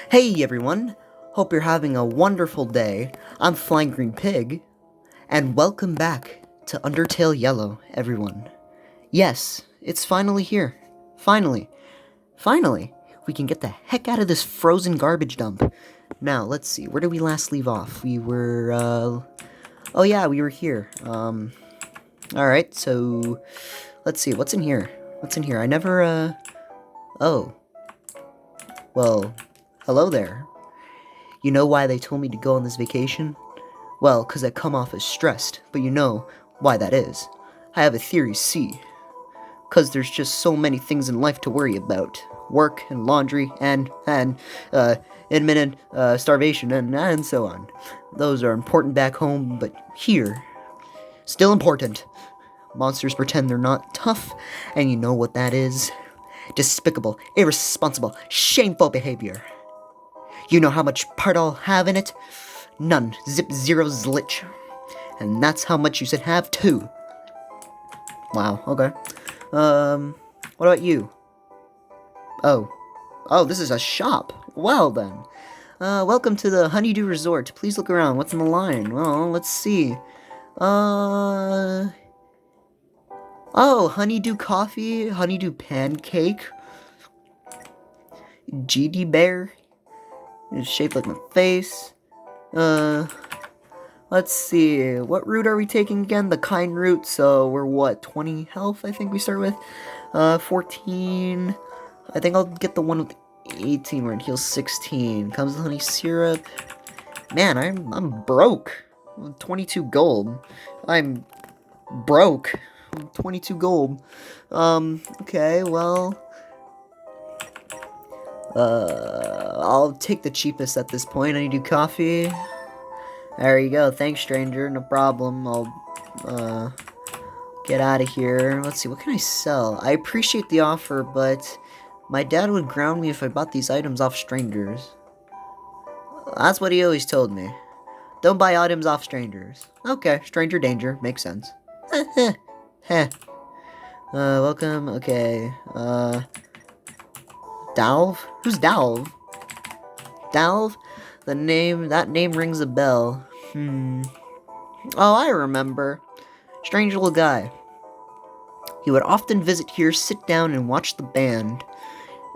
Hey everyone! Hope you're having a wonderful day. I'm Flying Green Pig, and welcome back to Undertale Yellow, everyone. Yes, it's finally here. Finally. Finally! We can get the heck out of this frozen garbage dump. Now, let's see, where did we last leave off? We were, oh yeah, we were here. Alright, so, let's see, what's in here? What's in here? I never, oh. Well, hello there. You know why they told me to go on this vacation? Well, 'cause I come off as stressed, but you know why that is. I have a theory, see. 'Cause there's just so many things in life to worry about. Work and laundry and imminent starvation and so on. Those are important back home, but here, still important. Monsters pretend they're not tough, and you know what that is? Despicable, irresponsible, shameful behavior. You know how much part I'll have in it? None. Zip zero zlitch. And that's how much you should have too. Wow, okay. What about you? Oh. Oh, this is a shop. Well then. Welcome to the Honeydew Resort. Please look around. What's in the line? Well, let's see. Oh, honeydew coffee, honeydew pancake, GD bear. It's shaped like my face. Let's see. What route are we taking again? The kind route. So we're what? 20 health, I think we start with. 14. I think I'll get the one with 18 where it heals 16. Comes with honey syrup. Man, I'm broke. 22 gold. I'm broke. 22 gold. Okay, well. I'll take the cheapest at this point. I need to do coffee. There you go. Thanks, stranger. No problem. I'll, get out of here. Let's see. What can I sell? I appreciate the offer, but my dad would ground me if I bought these items off strangers. That's what he always told me. Don't buy items off strangers. Okay. Stranger danger. Makes sense. Heh. Welcome. Okay. Dalv? Who's Dalv? Dalv? That name rings a bell. Oh, I remember. Strange little guy. He would often visit here, sit down, and watch the band.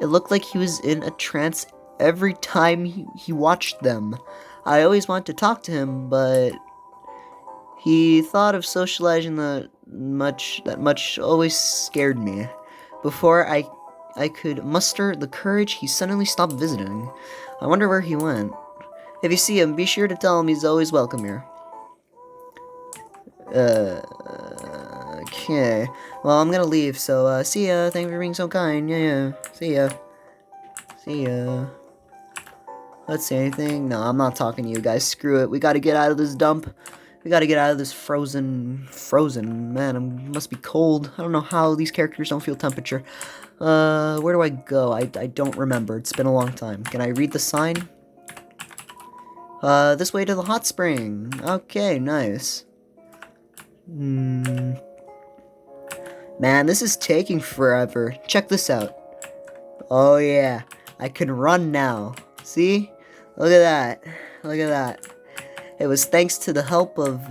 It looked like he was in a trance every time he watched them. I always wanted to talk to him, but he thought of socializing that much always scared me. Before I could muster the courage, he suddenly stopped visiting. I wonder where he went. If you see him, be sure to tell him he's always welcome here. Okay. Well, I'm gonna leave, so, see ya. Thank you for being so kind. Yeah. See ya. See ya. Let's see anything. No, I'm not talking to you guys. Screw it. We gotta get out of this dump. We gotta get out of this frozen. Man, it must be cold. I don't know how these characters don't feel temperature. Where do I go? I don't remember. It's been a long time. Can I read the sign? This way to the hot spring. Okay, nice. Man, this is taking forever. Check this out. Oh yeah, I can run now. See? Look at that. Look at that. It was thanks to the help of,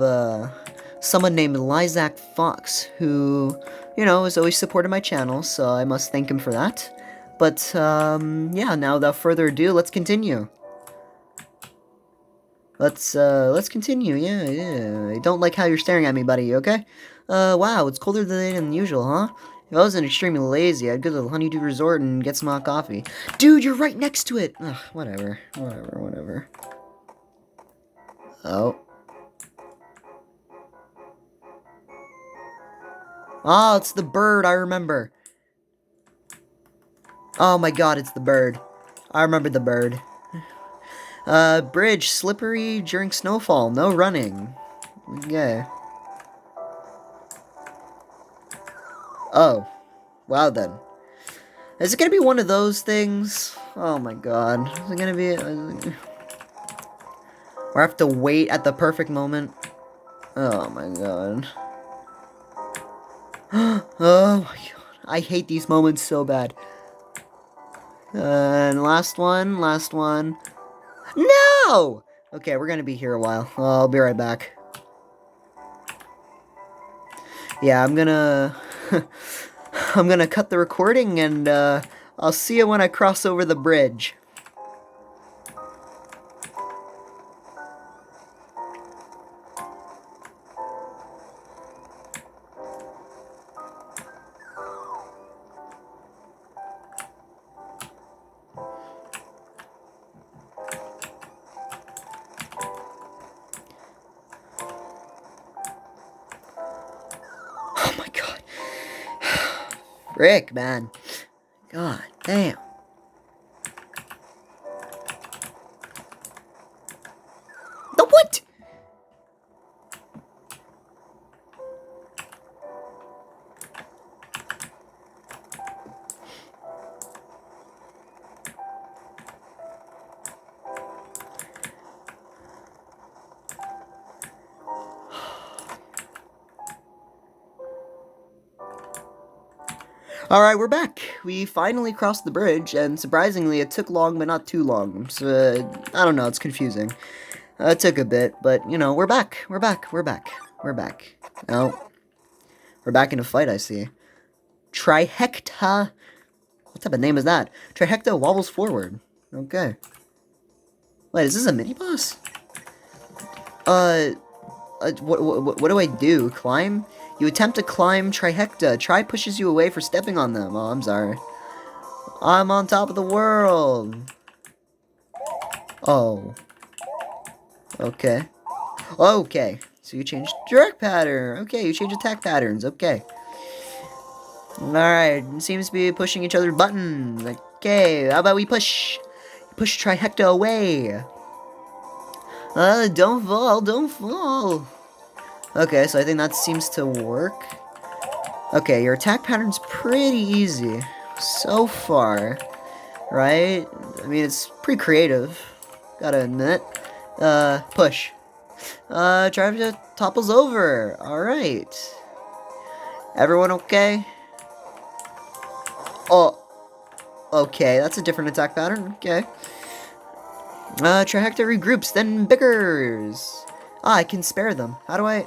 someone named Lysac Fox, who, you know, has always supported my channel, so I must thank him for that. But, yeah, now without further ado, let's continue. Let's continue, yeah. I don't like how you're staring at me, buddy, okay? Wow, it's colder than usual, huh? If I wasn't extremely lazy, I'd go to the Honeydew Resort and get some hot coffee. Dude, you're right next to it! Ugh, whatever. Oh. Oh, it's the bird, I remember. Oh my god, it's the bird. I remember the bird. Bridge, slippery during snowfall, no running. Yeah. Oh. Wow then. Is it gonna be one of those things? Oh my god. Is it gonna be... or I have to wait at the perfect moment? Oh my god. Oh my god. I hate these moments so bad. And last one, last one. No! Okay, we're gonna be here a while. I'll be right back. Yeah, I'm gonna... I'm gonna cut the recording, and I'll see you when I cross over the bridge. Oh my god. Rick, man. God damn. The what? Alright, we're back. We finally crossed the bridge, and surprisingly, it took long, but not too long. So, I don't know, it's confusing. It took a bit, but, you know, we're back. We're back. We're back. We're back. Oh. We're back in a fight, I see. Trihecta. What type of name is that? Trihecta wobbles forward. Okay. Wait, is this a mini-boss? What do I do? Climb? You attempt to climb Trihecta. Tri pushes you away for stepping on them. Oh, I'm sorry. I'm on top of the world. Oh. Okay. Okay. So you changed direct pattern. Okay, you changed attack patterns. Okay. Alright. Seems to be pushing each other's buttons. Okay. How about we push? Push Trihecta away. Don't fall. Don't fall. Okay, so I think that seems to work. Okay, your attack pattern's pretty easy so far, right? I mean, it's pretty creative, gotta admit. Push. Travis topples over. Alright. Everyone okay? Oh, okay, that's a different attack pattern. Okay. Trihecta regroups, then bickers. Ah, I can spare them. How do I...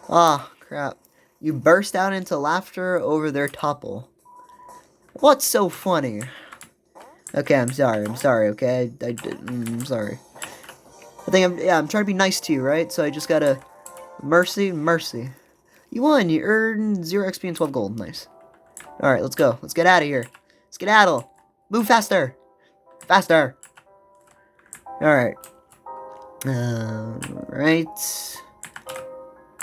Ah, crap. You burst out into laughter over their topple. What's so funny? Okay, I'm sorry, okay? I'm sorry. I'm trying to be nice to you, right? So I just gotta... Mercy. You won, you earned 0 XP and 12 gold, nice. Alright, let's go. Let's get out of here. Skedaddle! Move faster! Faster! Alright.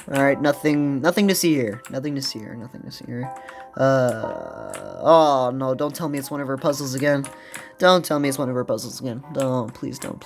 Alright, nothing to see here. Nothing to see here. Oh no, don't tell me it's one of her puzzles again. Don't tell me it's one of her puzzles again. Don't, please don't.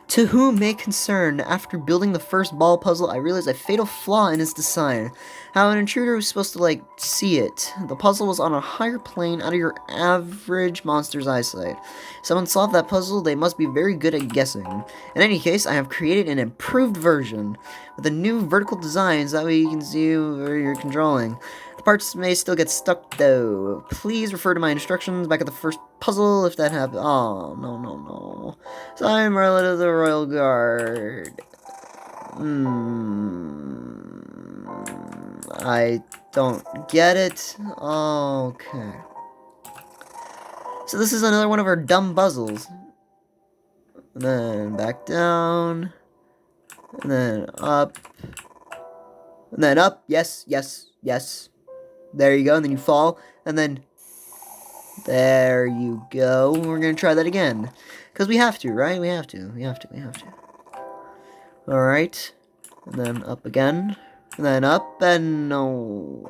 To whom may concern, after building the first ball puzzle, I realized a fatal flaw in its design. How an intruder was supposed to, see it. The puzzle was on a higher plane out of your average monster's eyesight. Someone solved that puzzle, they must be very good at guessing. In any case, I have created an improved version with a new vertical design, so that way you can see where you're controlling. The parts may still get stuck, though. Please refer to my instructions back at the first puzzle if that happens. Oh, no. So I'm relative to the Royal Guard. I don't get it. Okay. So this is another one of our dumb puzzles. And then back down. And then up. And then up. Yes. There you go. And then you fall. And then... There you go. We're gonna try that again. Because we have to, right? We have to. Alright. And then up again. And then up and no.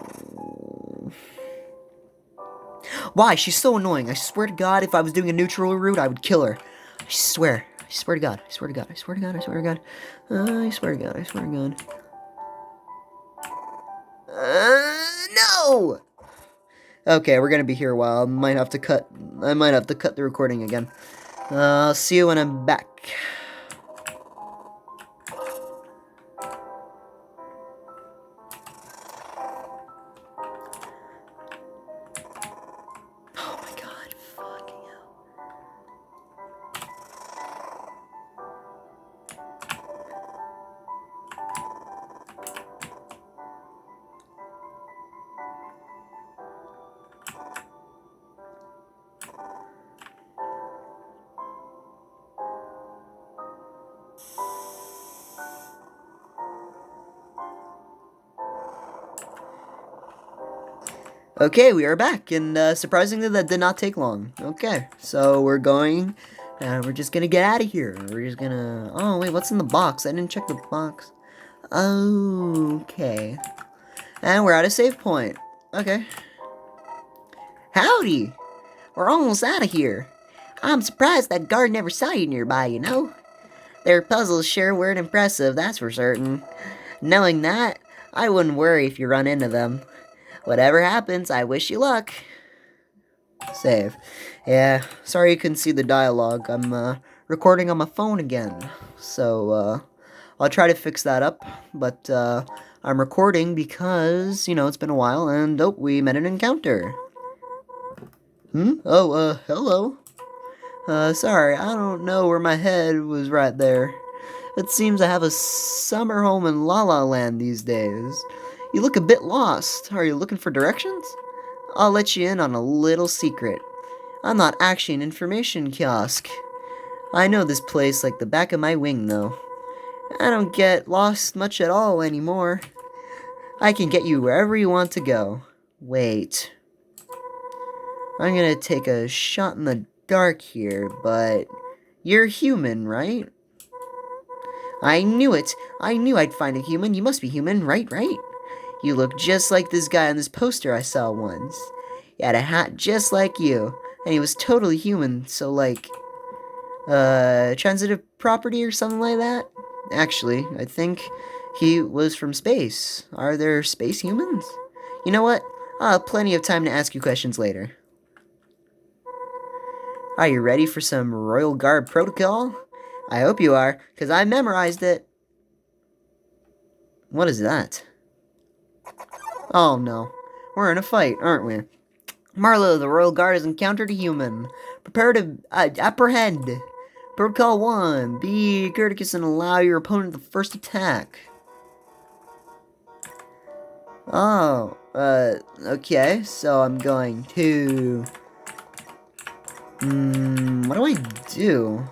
Why? She's so annoying. I swear to God, if I was doing a neutral route, I would kill her. I swear to God. No! Okay, we're gonna be here a while. I might have to cut the recording again. I'll see you when I'm back. Okay, we are back, and surprisingly, that did not take long. Okay, so we're going, we're just gonna get out of here. We're just gonna. Oh wait, what's in the box? I didn't check the box. Oh, okay. And we're at a save point. Okay. Howdy! We're almost out of here. I'm surprised that guard never saw you nearby, you know? Their puzzles sure weren't impressive, that's for certain. Knowing that, I wouldn't worry if you run into them. Whatever happens, I wish you luck. Save. Yeah, sorry you couldn't see the dialogue. I'm recording on my phone again. So, I'll try to fix that up. But, I'm recording because, you know, it's been a while and, oh, we met an encounter. Oh, hello. Sorry, I don't know where my head was right there. It seems I have a summer home in La La Land these days. You look a bit lost. Are you looking for directions? I'll let you in on a little secret. I'm not actually an information kiosk. I know this place like the back of my wing, though. I don't get lost much at all anymore. I can get you wherever you want to go. Wait. I'm gonna take a shot in the dark here, but you're human, right? I knew it. I knew I'd find a human. You must be human, right? You look just like this guy on this poster I saw once. He had a hat just like you, and he was totally human, so like, transitive property or something like that? Actually, I think he was from space. Are there space humans? You know what? I'll have plenty of time to ask you questions later. Are you ready for some Royal Guard protocol? I hope you are, because I memorized it. What is that? Oh no. We're in a fight, aren't we? Marlowe, the Royal Guard has encountered a human. Prepare to apprehend. Protocol 1. Be courteous and allow your opponent the first attack. Oh, okay. So I'm going to... what do I do?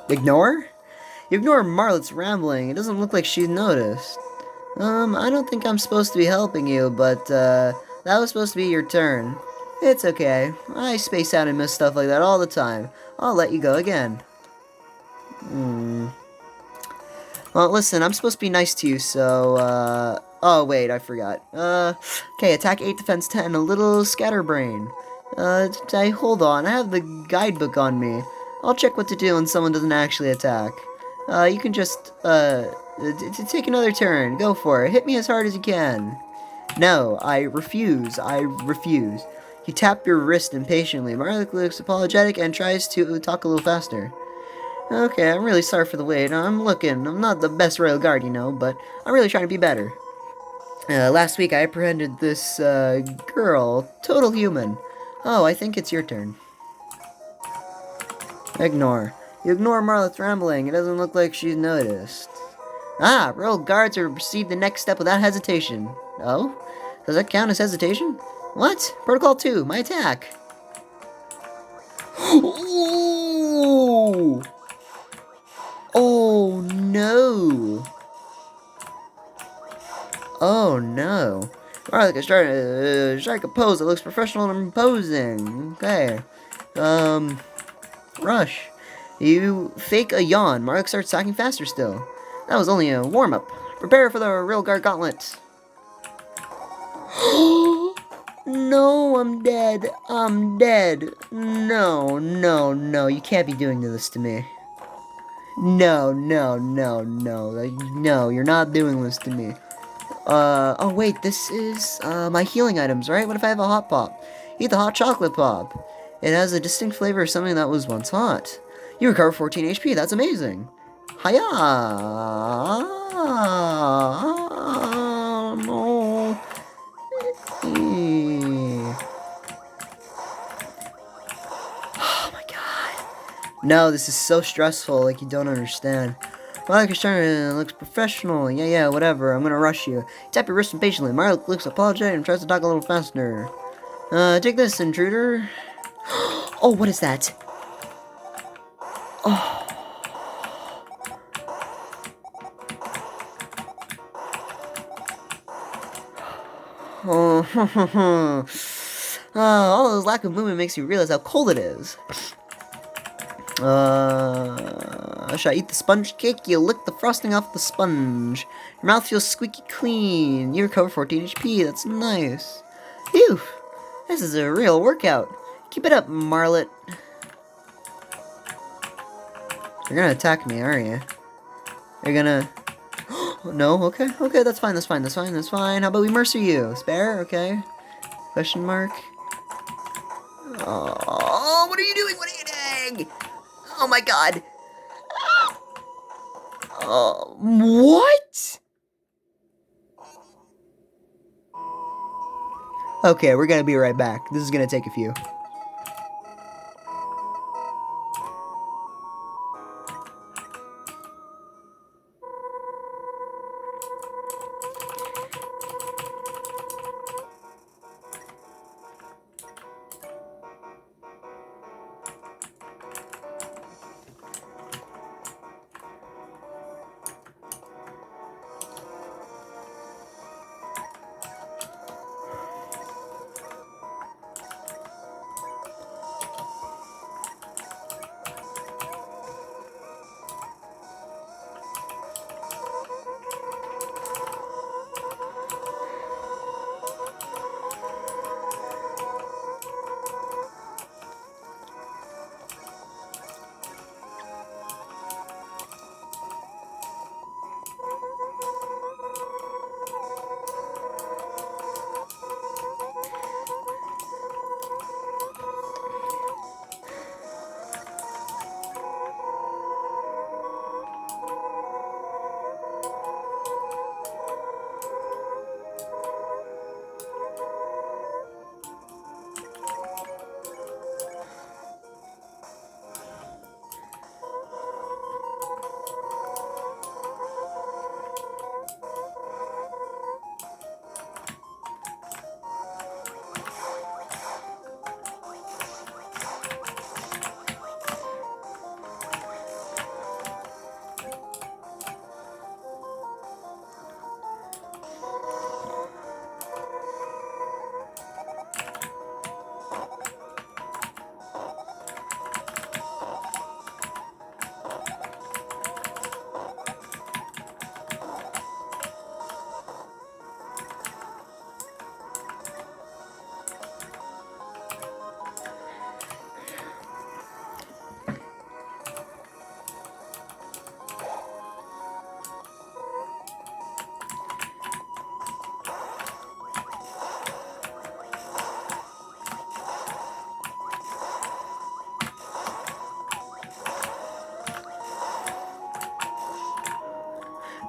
Ignore? You ignore Marlet's rambling. It doesn't look like she noticed. I don't think I'm supposed to be helping you, but, that was supposed to be your turn. It's okay. I space out and miss stuff like that all the time. I'll let you go again. Well, listen, I'm supposed to be nice to you, so, oh, wait, I forgot. Okay, attack 8, defense 10, a little scatterbrain. Hold on, I have the guidebook on me. I'll check what to do when someone doesn't actually attack. You can just, take another turn. Go for it. Hit me as hard as you can. No, I refuse. You tap your wrist impatiently. Marlik looks apologetic and tries to talk a little faster. Okay, I'm really sorry for the wait. I'm not the best royal guard, you know, but I'm really trying to be better. Last week I apprehended this, girl. Total human. Oh, I think it's your turn. Ignore. You ignore Marlet's rambling. It doesn't look like she's noticed. Ah, royal guards will proceed the next step without hesitation. Oh? Does that count as hesitation? What? Protocol 2, my attack. Ooh! Oh no! Oh no! Alright, let's strike a pose that looks professional and imposing. Okay. Rush. You fake a yawn. Marlik starts attacking faster still. That was only a warm-up. Prepare for the Real Guard Gauntlet. No, I'm dead. I'm dead. No, you can't be doing this to me. No, you're not doing this to me. Oh wait, this is, my healing items, right? What if I have a hot pop? Eat the hot chocolate pop. It has a distinct flavor of something that was once hot. You recover 14 HP, that's amazing. Hiya! No. Oh my god. No, this is so stressful, like you don't understand. Marlik is trying to look professional. Yeah, whatever. I'm gonna rush you. Tap your wrist impatiently. Marlik looks apologetic and tries to talk a little faster. Take this, intruder. Oh, what is that? Oh. Oh, all this lack of movement makes you realize how cold it is. Should I eat the sponge cake? You lick the frosting off the sponge. Your mouth feels squeaky clean. You recover 14 HP. That's nice. Phew! This is a real workout. Keep it up, Marlet. You're gonna attack me, aren't you? You're gonna... No? Okay, okay, that's fine, that's fine, that's fine, that's fine. How about we mercy you? Spare? Okay. Question mark. Oh, what are you doing? What are you doing? Oh my god. What? Okay, we're gonna be right back. This is gonna take a few.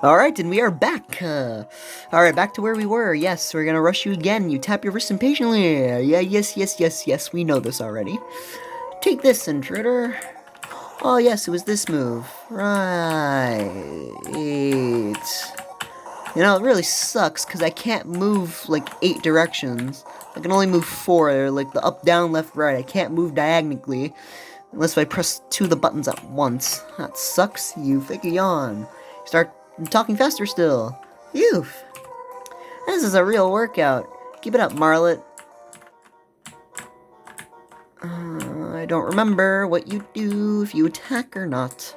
Alright, and we are back. Alright, back to where we were. Yes, we're gonna rush you again. You tap your wrist impatiently. Yeah, yes, we know this already. Take this, intruder. Oh, yes, it was this move. Right. You know, it really sucks, because I can't move, like, 8 directions. I can only move 4, like the up, down, left, right. I can't move diagonally, unless I press 2 of the buttons at once. That sucks. You fake a yawn. Start talking faster still. Phew. This is a real workout. Keep it up, Marlet. I don't remember what you do, if you attack or not.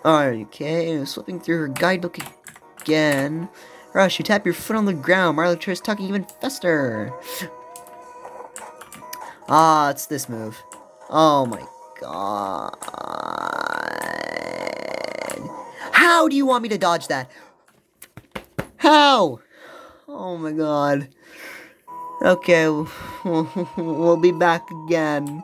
Okay, slipping through her guidebook again. Rush, you tap your foot on the ground. Marlet tries talking even faster. Ah, it's this move. Oh my god. How do you want me to dodge that? How? Oh my god. Okay, we'll be back again.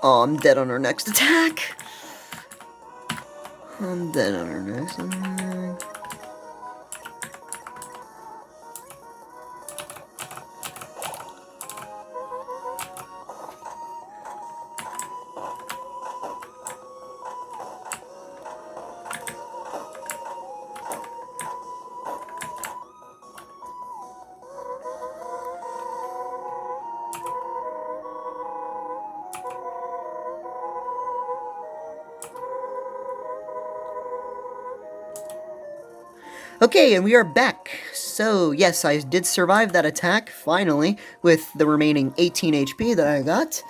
Oh, I'm dead on her next attack. I'm dead on her next attack. Okay, and we are back. So, yes, I did survive that attack, finally, with the remaining 18 HP that I got.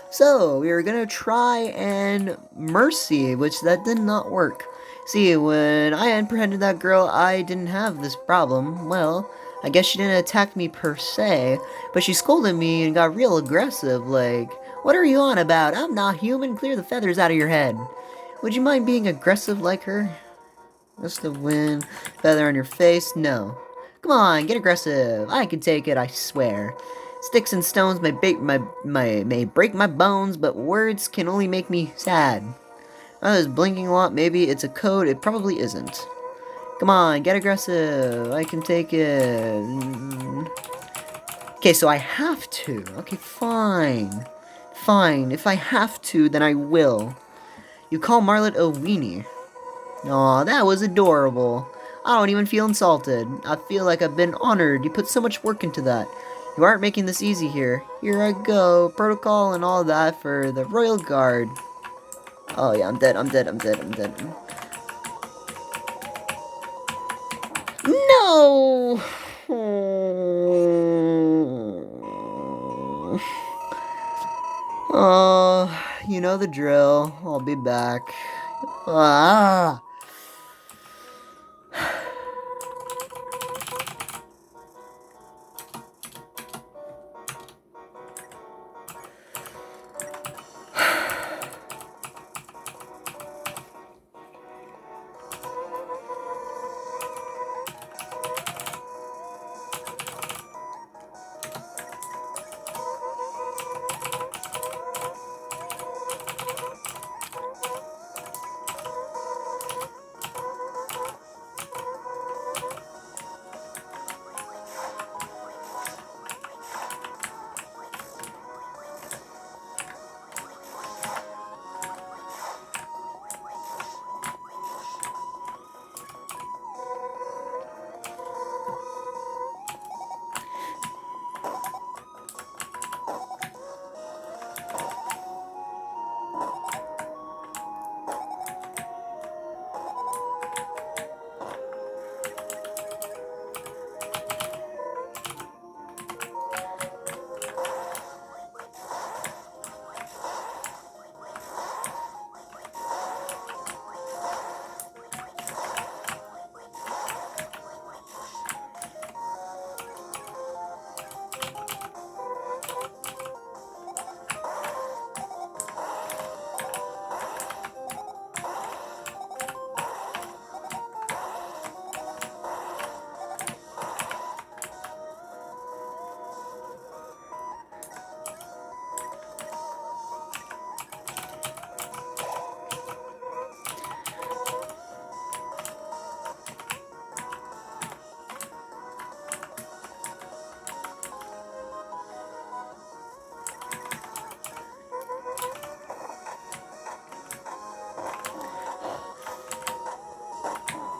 So, we are gonna try and Mercy, which that did not work. See, when I apprehended that girl, I didn't have this problem. Well, I guess she didn't attack me per se, but she scolded me and got real aggressive, like, "What are you on about? I'm not human, clear the feathers out of your head." Would you mind being aggressive like her? That's the win. Feather on your face? No. Come on, get aggressive. I can take it, I swear. Sticks and stones may break my bones, but words can only make me sad. I was blinking a lot. Maybe it's a code. It probably isn't. Come on, get aggressive. I can take it. Okay, so I have to. Okay, fine. Fine. If I have to, then I will. You call Marlet a weenie. Aw, that was adorable. I don't even feel insulted. I feel like I've been honored. You put so much work into that. You aren't making this easy here. Here I go. Protocol and all that for the Royal Guard. Oh yeah, I'm dead, I'm dead, I'm dead, I'm dead. No! Oh, you know the drill. I'll be back. Ah!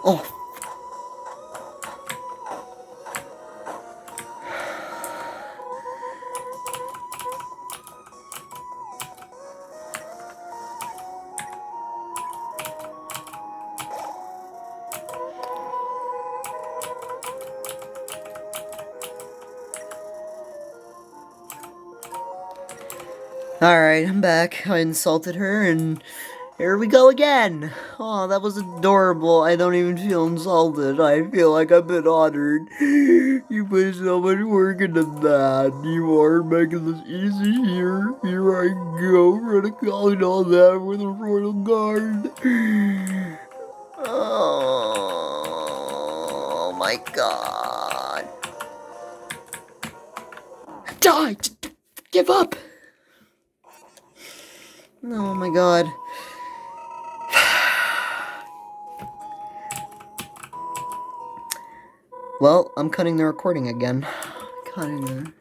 Oh, alright, I'm back. I insulted her, and here we go again. Oh, that was adorable. I don't even feel insulted. I feel like I've been honored. You put so much work into that. You are making this easy here. Here I go, protocol and all that for the Royal Guard. Oh my god. Die! Give up! Oh my god. Well, I'm cutting the recording again. Cutting the...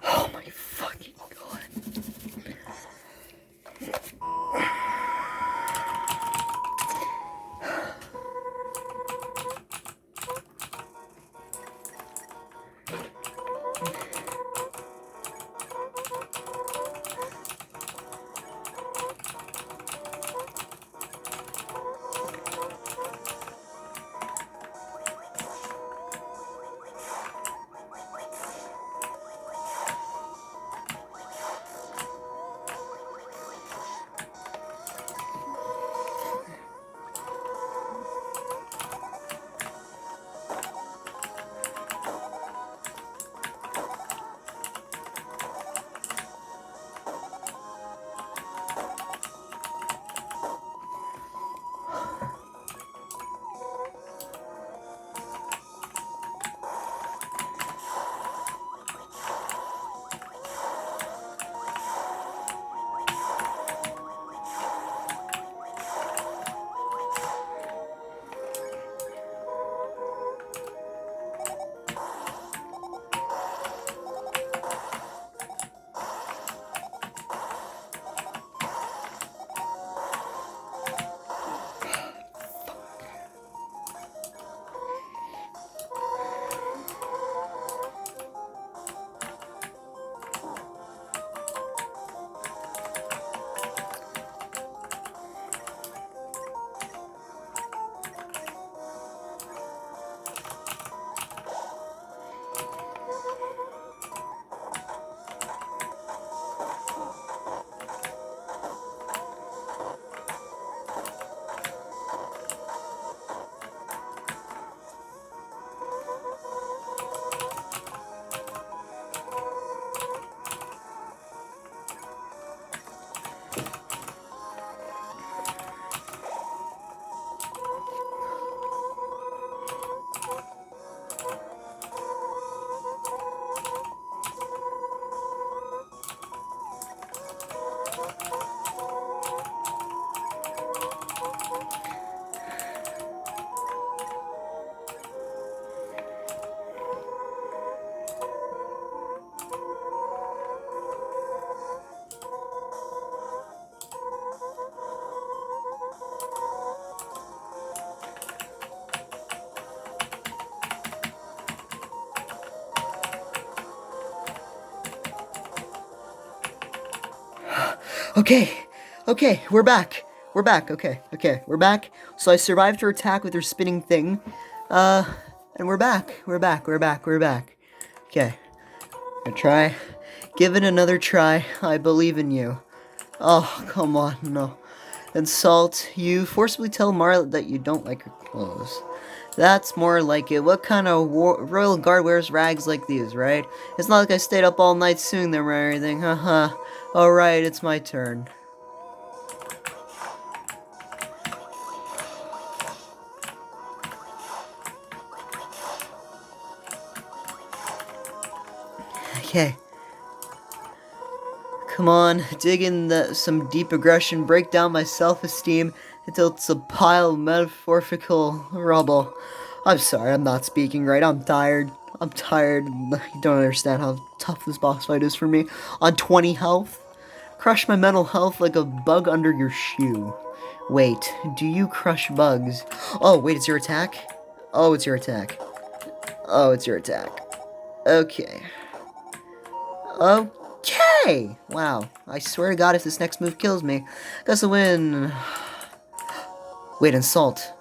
Oh my fucking god. Okay, okay, we're back. We're back. Okay, okay, we're back. So I survived her attack with her spinning thing. Uh, and we're back. We're back. We're back. We're back. Okay, gonna try. Give it another try. I believe in you. Oh, come on, no. And Salt, you forcibly tell Marla that you don't like her clothes. That's more like it. What kind of royal guard wears rags like these, right? It's not like I stayed up all night suing them or anything, haha. Alright, it's my turn. Okay. Come on, dig in some deep aggression, break down my self-esteem until it's a pile of metaphorical rubble. I'm sorry, I'm not speaking right. I'm tired. I'm tired. You don't understand how tough this boss fight is for me. On 20 health? Crush my mental health like a bug under your shoe. Wait, do you crush bugs? Oh, wait, it's your attack? Oh, it's your attack. Oh, it's your attack. Okay. Okay! Wow. I swear to God, if this next move kills me, that's a win. Wait, insult.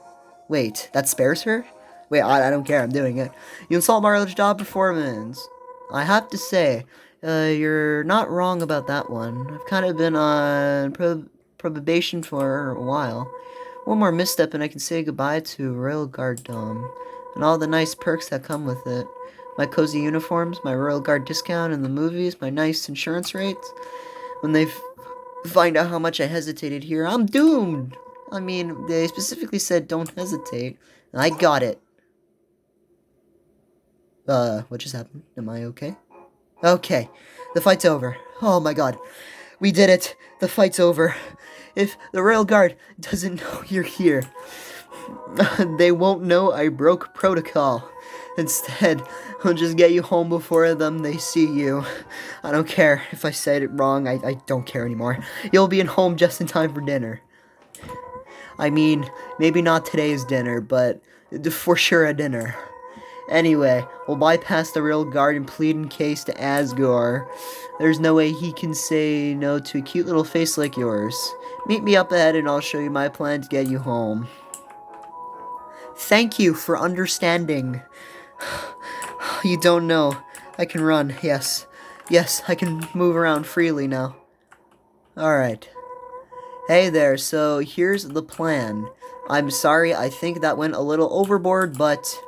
Wait, that spares her? Wait, I don't care, I'm doing it. You insult Marlo's job performance. I have to say, you're not wrong about that one. I've kind of been on probation for a while. One more misstep and I can say goodbye to Royal Guard Dome, and all the nice perks that come with it. My cozy uniforms, my Royal Guard discount in the movies, my nice insurance rates. When they find out how much I hesitated here, I'm doomed! I mean, they specifically said don't hesitate. And I got it. What just happened? Am I okay? Okay, the fight's over. Oh my god. We did it. The fight's over. If the Royal Guard doesn't know you're here, they won't know I broke protocol. Instead, I'll just get you home before they see you. I don't care if I said it wrong. I don't care anymore. You'll be at home just in time for dinner. I mean, maybe not today's dinner, but for sure a dinner. Anyway, we'll bypass the Royal Guard and plead in case to Asgore. There's no way he can say no to a cute little face like yours. Meet me up ahead and I'll show you my plan to get you home. Thank you for understanding. You don't know. I can run, yes. Yes, I can move around freely now. Alright. Hey there, so here's the plan. I'm sorry, I think that went a little overboard, but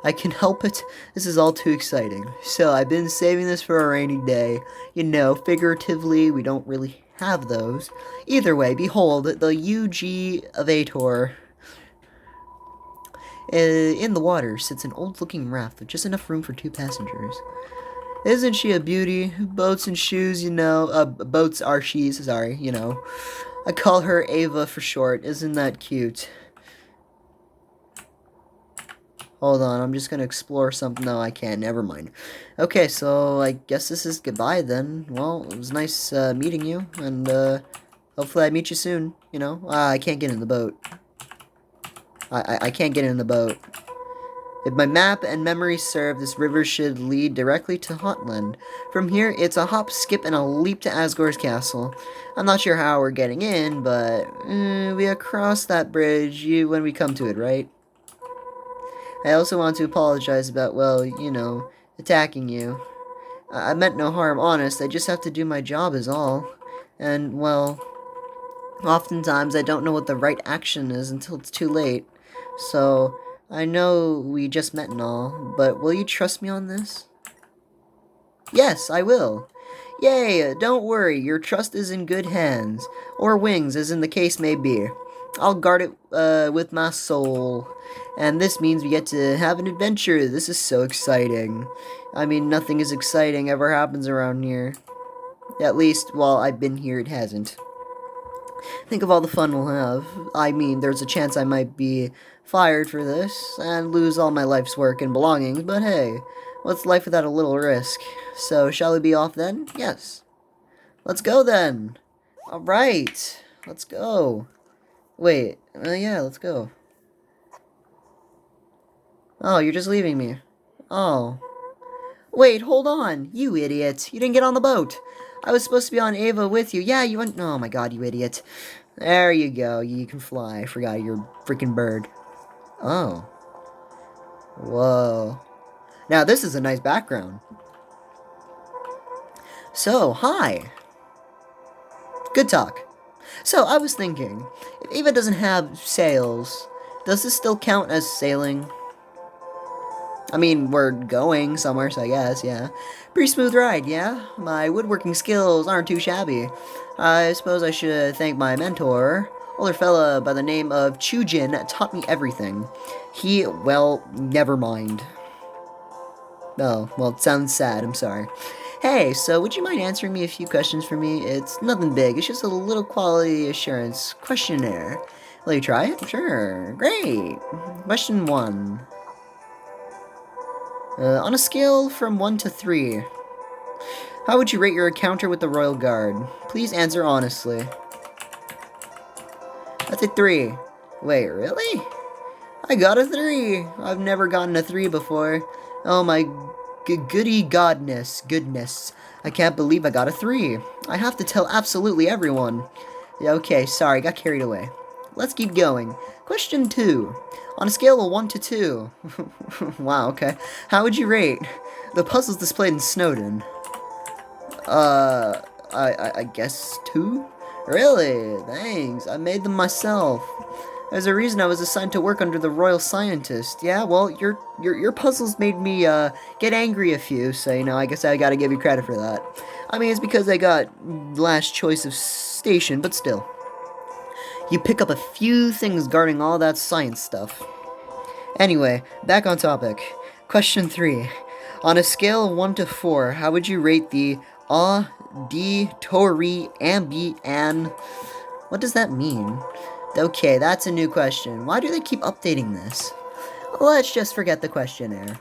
I can help it. This is all too exciting. So I've been saving this for a rainy day. You know, figuratively, we don't really have those. Either way, behold, the UG of Ator. In the water sits an old-looking raft with just enough room for 2 passengers. Isn't she a beauty? Boats and shoes, you know. Boats are she's, sorry, you know. I call her Ava for short. Isn't that cute? Hold on, I'm just gonna explore something. No, I can't. Never mind. Okay, so I guess this is goodbye then. Well, it was nice meeting you, and hopefully I meet you soon, you know. I can't get in the boat. I can't get in the boat. If my map and memory serve, this river should lead directly to Hotland. From here, it's a hop, skip, and a leap to Asgore's castle. I'm not sure how we're getting in, but we cross that bridge when we come to it, right? I also want to apologize about, well, you know, attacking you. I meant no harm, honest. I just have to do my job is all. And, well, oftentimes I don't know what the right action is until it's too late. So, I know we just met and all, but will you trust me on this? Yes, I will. Yay, don't worry, your trust is in good hands. Or wings, as in the case may be. I'll guard it with my soul. And this means we get to have an adventure. This is so exciting. I mean, nothing as exciting ever happens around here. At least, while I've been here, it hasn't. Think of all the fun we'll have. I mean, there's a chance I might be fired for this and lose all my life's work and belongings, but hey, what's life without a little risk? So, shall we be off then? Yes. Let's go then. Alright, let's go. Wait, yeah, let's go. Oh, you're just leaving me. Oh. Wait, hold on, you idiot. You didn't get on the boat. I was supposed to be on Ava with you. Yeah, you went... Oh my god, you idiot. There you go. You can fly. I forgot you're a freaking bird. Oh. Whoa. Now, this is a nice background. So, hi. Good talk. So, I was thinking, if Ava doesn't have sails, does this still count as sailing? I mean, we're going somewhere, so I guess, yeah. Pretty smooth ride, yeah? My woodworking skills aren't too shabby. I suppose I should thank my mentor. Older fella by the name of Chujin taught me everything. He, well, never mind. Oh, well, it sounds sad, I'm sorry. Hey, so would you mind answering me a few questions for me? It's nothing big, it's just a little quality assurance questionnaire. Will you try it? Sure. Great. Question 1. On a scale from 1 to 3, how would you rate your encounter with the Royal Guard? Please answer honestly. That's a 3. Wait, really? I got a 3. I've never gotten a 3 before. Oh my goodness. I can't believe I got a 3. I have to tell absolutely everyone. Okay, sorry, got carried away. Let's keep going. Question 2. On a scale of 1 to 2. Wow, okay. How would you rate the puzzles displayed in Snowden? I guess 2? Really? Thanks. I made them myself. There's a reason I was assigned to work under the royal scientist. Yeah, well, your puzzles made me get angry a few, so I guess I gotta give you credit for that. I mean, it's because I got last choice of station, but still. You pick up a few things guarding all that science stuff. Anyway, back on topic. Question 3. On a scale of 1 to 4, how would you rate the auditory ambient? What does that mean? Okay, that's a new question. Why do they keep updating this? Let's just forget the questionnaire.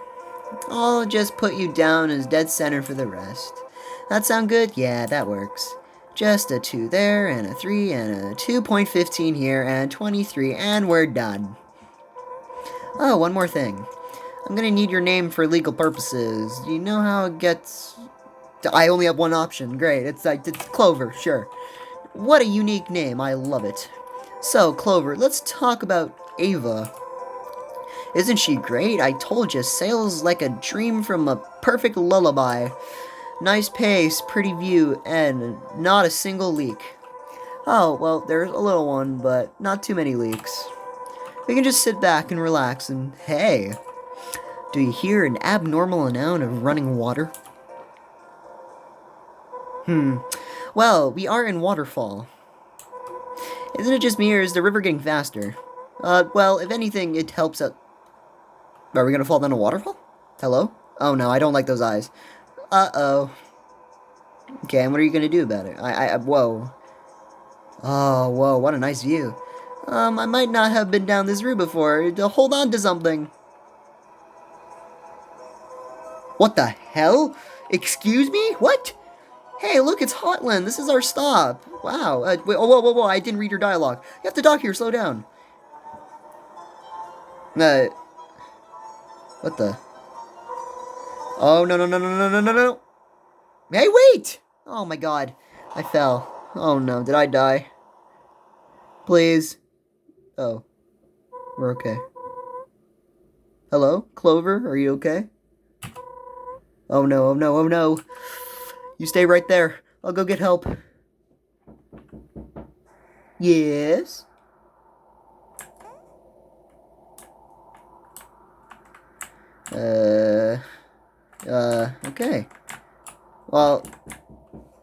I'll just put you down as dead center for the rest. That sound good? Yeah, that works. Just a 2 there, and a 3, and a 2.15 here, and 23, and we're done. Oh, one more thing. I'm gonna need your name for legal purposes. You know how it gets... I only have one option. Great. It's Clover, sure. What a unique name. I love it. So, Clover, let's talk about Ava. Isn't she great? I told you, sails like a dream from a perfect lullaby. Nice pace, pretty view, and not a single leak. Oh, well, there's a little one, but not too many leaks. We can just sit back and relax and, hey, do you hear an abnormal amount of running water? Well, we are in Waterfall. Isn't it just me, or is the river getting faster? Well, if anything, it helps out. Are we gonna fall down a waterfall? Hello? Oh no, I don't like those eyes. Uh-oh. Okay, and what are you gonna do about it? Whoa. Oh, whoa, what a nice view. I might not have been down this route before. Hold on to something. What the hell? Excuse me? What? Hey, look, it's Hotland. This is our stop. Wow. Wait, whoa. I didn't read your dialogue. You have to dock here. Slow down. What the? Oh, no. Hey, wait! Oh, my God. I fell. Oh, no. Did I die? Please. Oh. We're okay. Hello? Clover? Are you okay? Oh, no. You stay right there. I'll go get help. Yes? Okay. Well,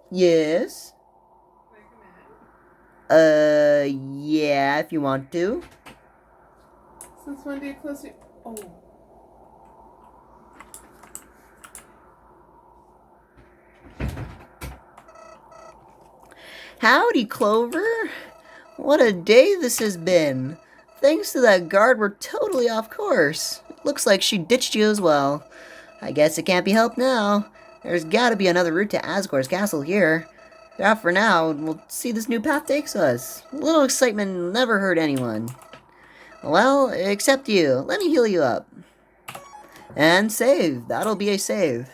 yes? Yeah, if you want to. Since when do you close your... Oh. Howdy, Clover. What a day this has been. Thanks to that guard, we're totally off course. Looks like she ditched you as well. I guess it can't be helped now. There's gotta be another route to Asgore's castle here. Yeah, for now, we'll see this new path takes us. A little excitement never hurt anyone. Well, except you. Let me heal you up. And save. That'll be a save.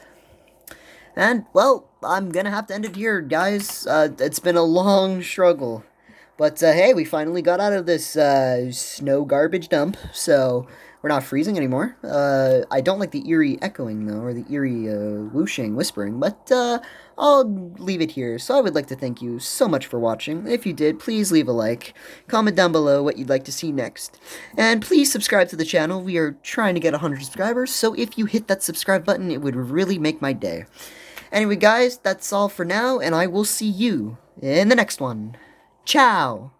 And, well, I'm gonna have to end it here, guys. It's been a long struggle. But hey, we finally got out of this snow garbage dump, so we're not freezing anymore. I don't like the eerie echoing, though, or the eerie whooshing, whispering, but I'll leave it here. So I would like to thank you so much for watching. If you did, please leave a like, comment down below what you'd like to see next, and please subscribe to the channel. We are trying to get 100 subscribers, so if you hit that subscribe button, it would really make my day. Anyway, guys, that's all for now, and I will see you in the next one. Ciao!